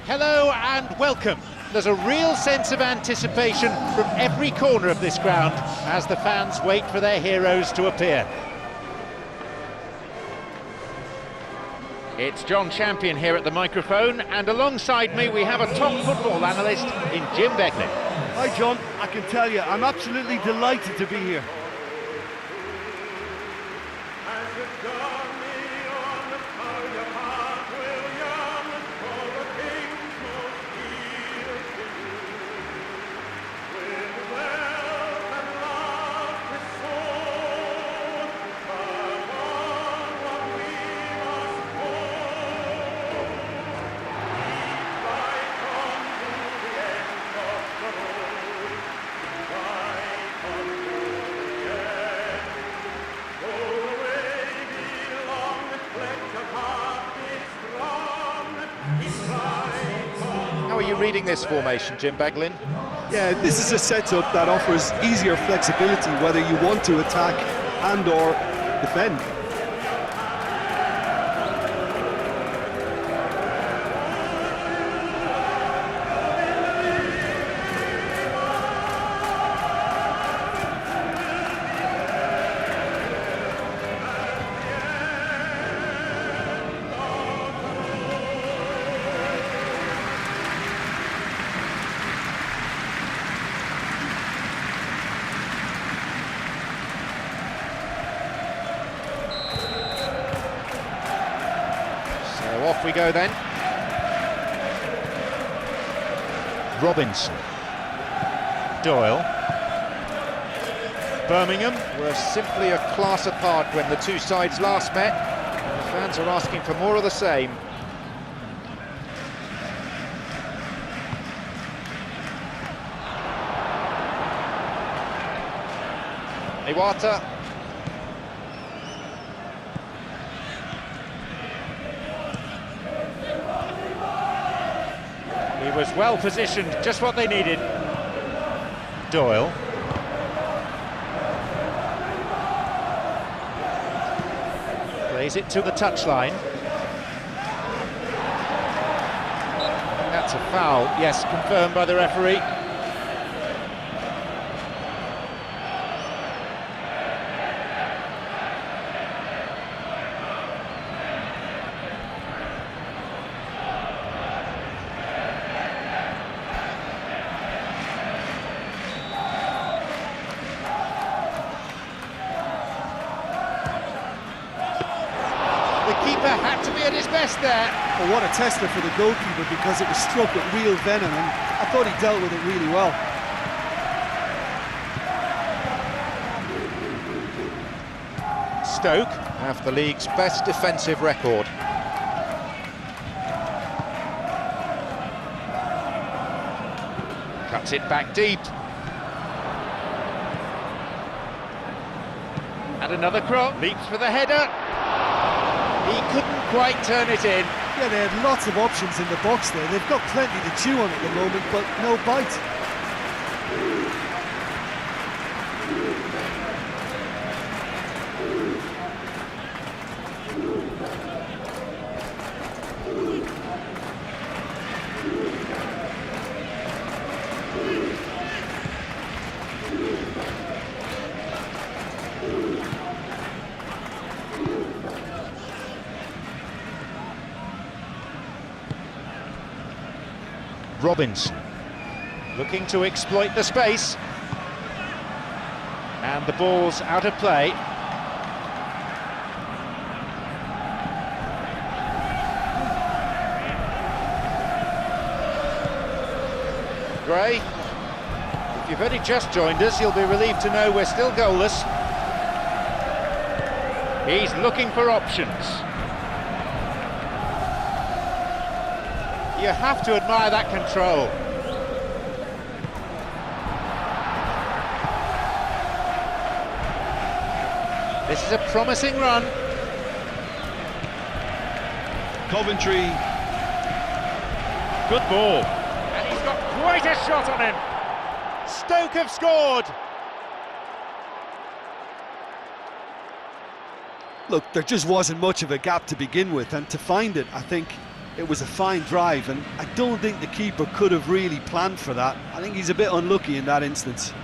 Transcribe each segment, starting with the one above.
Hello and welcome. There's a real sense of anticipation from every corner of this ground as the fans wait for their heroes to appear. It's John Champion here at the microphone, and alongside me we have a top football analyst in Jim Beglin. Hi John, I can tell you, I'm absolutely delighted to be here. How are you reading this formation, Jim Beglin? Yeah, this is a setup that offers easier flexibility whether you want to attack and or defend. Off we go then. Robinson. Doyle. Birmingham were simply a class apart when the two sides last met. The fans are asking for more of the same. Iwata. He was well positioned, just what they needed. Doyle. Plays it to the touchline. That's a foul, yes, confirmed by the referee. The keeper had to be at his best there. Well, what a tester for the goalkeeper, because it was struck with real venom, and I thought he dealt with it really well. Stoke have the league's best defensive record. Cuts it back deep. And another cross, leaps for the header. He couldn't quite turn it in. Yeah, they had lots of options in the box there. They've got plenty to chew on at the moment, but no bite. Robinson looking to exploit the space, and the ball's out of play. Gray, if you've only just joined us, you'll be relieved to know we're still goalless. He's looking for options. You have to admire that control. This is a promising run. Coventry. Good ball. And he's got quite a shot on him. Stoke have scored. Look, there just wasn't much of a gap to begin with, and to find it, I think It was a fine drive, and I don't think the keeper could have really planned for that. I think he's a bit unlucky in that instance.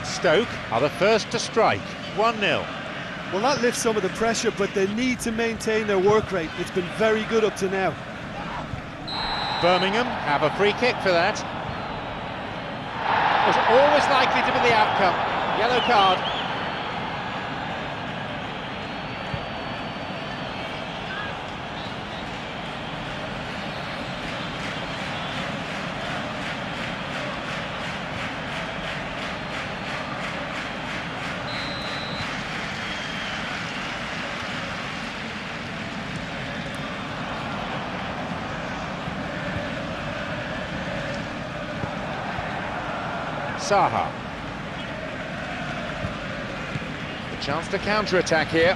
Stoke are the first to strike, 1-0. Well, that lifts some of the pressure, but they need to maintain their work rate. It's been very good up to now. Birmingham have a free kick for that. Was always likely to be the outcome. Yellow card. Saha. A chance to counter-attack here.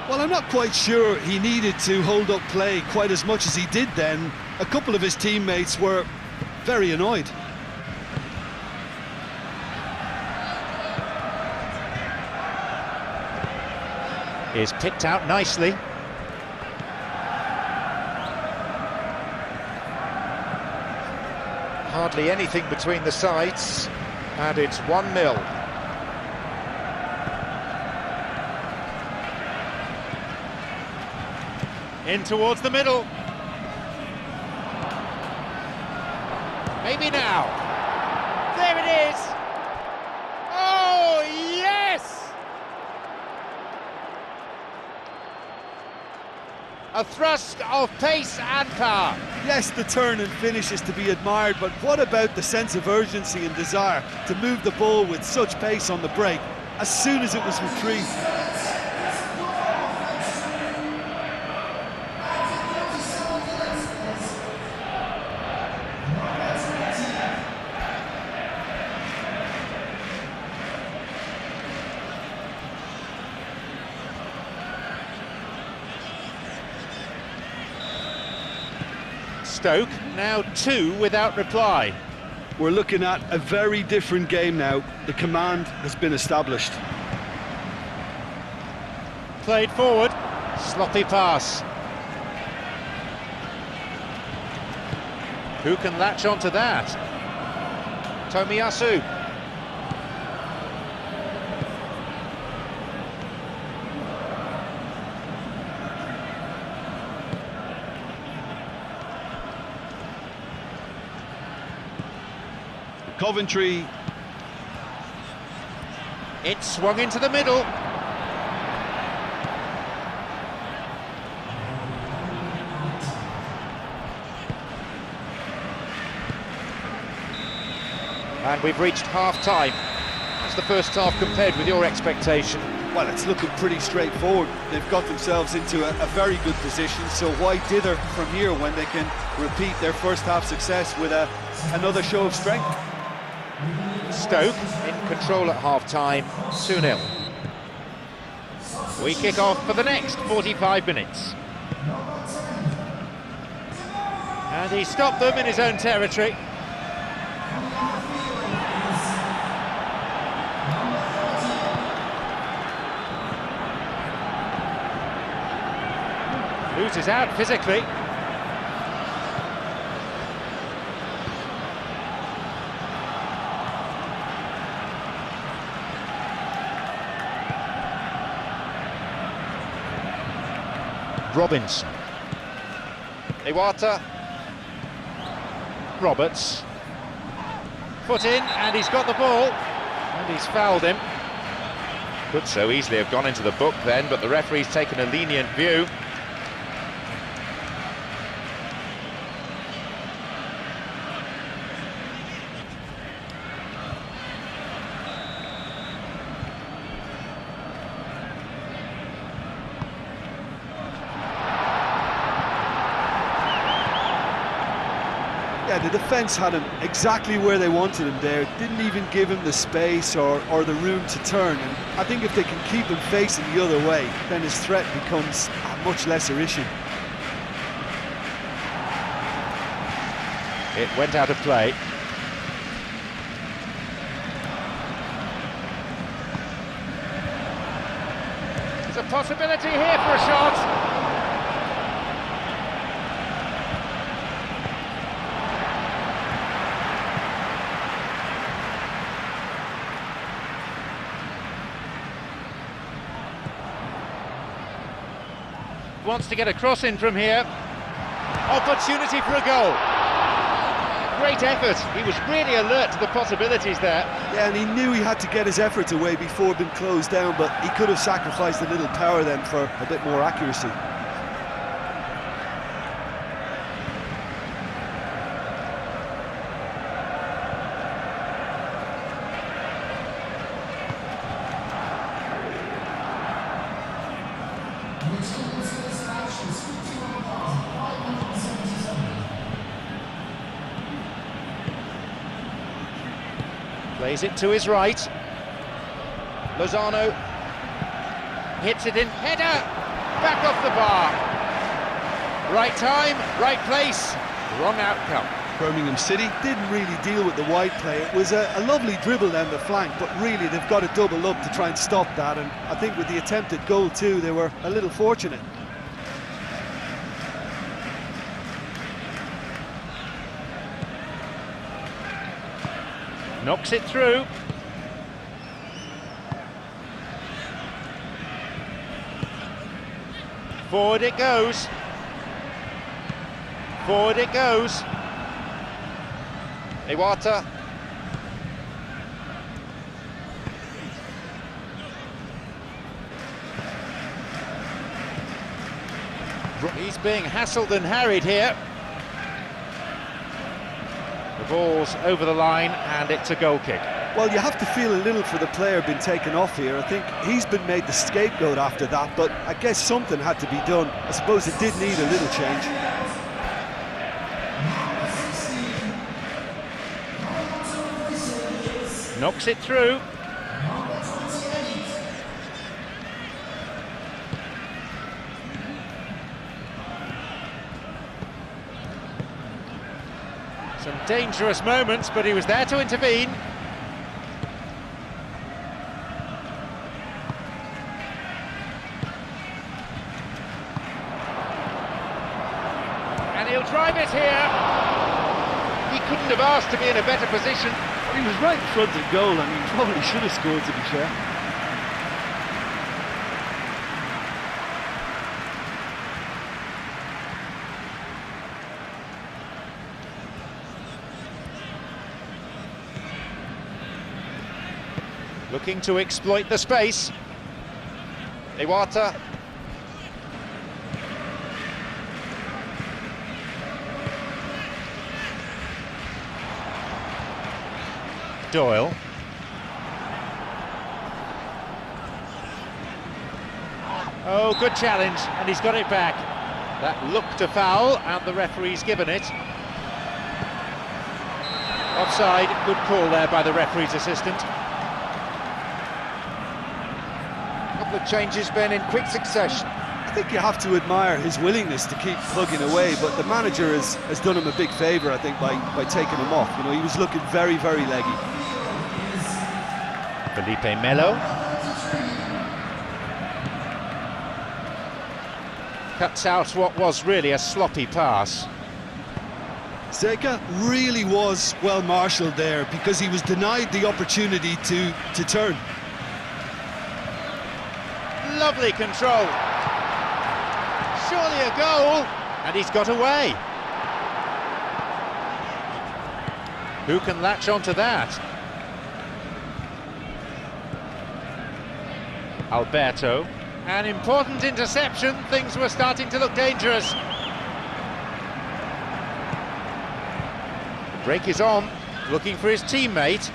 Well, I'm not quite sure he needed to hold up play quite as much as he did then. A couple of his teammates were very annoyed. Is picked out nicely. Hardly anything between the sides, and it's 1-0. In towards the middle. Maybe now. There it is! Oh, yes! A thrust of pace and power. Yes, the turn and finish is to be admired, but what about the sense of urgency and desire to move the ball with such pace on the break as soon as it was retrieved? Stoke now 2 without reply. We're looking at a very different game now. The command has been established. Played forward, sloppy pass. Who can latch onto that? Tomiyasu. Coventry. It swung into the middle. And we've reached half-time. How's the first half compared with your expectation? Well, it's looking pretty straightforward. They've got themselves into a very good position, so why dither from here when they can repeat their first half success with another show of strength? Stoke in control at half-time, 2-0. We kick off for the next 45 minutes. And he stopped them in his own territory. Loses out physically. Robinson. Iwata. Roberts. Put in, and he's got the ball. And he's fouled him. Could so easily have gone into the book then, but the referee's taken a lenient view. Yeah, the defence had him exactly where they wanted him there. Didn't even give him the space or the room to turn. And I think if they can keep him facing the other way, then his threat becomes a much lesser issue. It went out of play. There's a possibility here for a shot. Wants to get a cross in from here. Opportunity for a goal. Great effort. He was really alert to the possibilities there. Yeah, and he knew he had to get his efforts away before being closed down, but he could have sacrificed a little power then for a bit more accuracy. Plays it to his right. Lozano hits it in. Header! Back off the bar. Right time, right place, wrong outcome. Birmingham City didn't really deal with the wide play. It was a lovely dribble down the flank, but really they've got to double up to try and stop that. And I think with the attempted goal too, they were a little fortunate. Knocks it through. Forward it goes. Forward it goes. Iwata. He's being hassled and harried here. The ball's over the line and it's a goal kick. Well, you have to feel a little for the player being taken off here. I think he's been made the scapegoat after that, but I guess something had to be done. I suppose it did need a little change. Knocks it through. Some dangerous moments, but he was there to intervene. And he'll drive it here. He couldn't have asked to be in a better position. He was right in front of goal and he probably should have scored, to be fair. Looking to exploit the space. Iwata. Doyle. Oh, good challenge, and he's got it back. That looked a foul, and the referee's given it. Offside, good call there by the referee's assistant. Couple of changes, Ben, in quick succession. I think you have to admire his willingness to keep plugging away, but the manager has done him a big favour, I think, by taking him off. You know, he was looking very, very leggy. Felipe Melo. Cuts out what was really a sloppy pass. Zeka really was well marshalled there because he was denied the opportunity to turn. Lovely control. Surely a goal, and he's got away. Who can latch onto that? Alberto. An important interception. Things were starting to look dangerous. The break is on, looking for his teammate.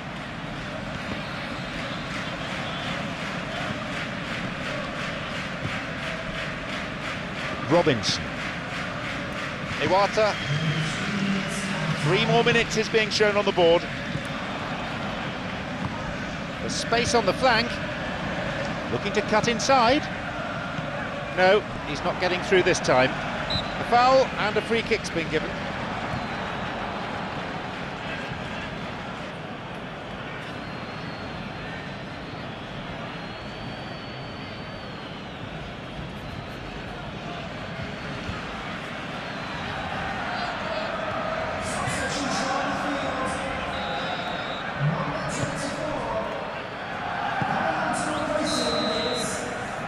Robinson. Iwata. 3 more minutes is being shown on the board. There's space on the flank. Looking to cut inside. No, he's not getting through this time. A foul and a free kick's been given.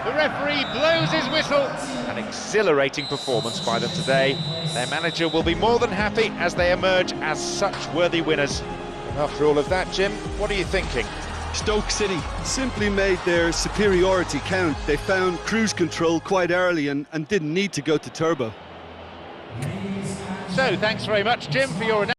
The referee blows his whistle. An exhilarating performance by them today. Their manager will be more than happy as they emerge as such worthy winners. And after all of that, Jim, what are you thinking? Stoke City simply made their superiority count. They found cruise control quite early and didn't need to go to turbo. So, thanks very much, Jim, for your analysis.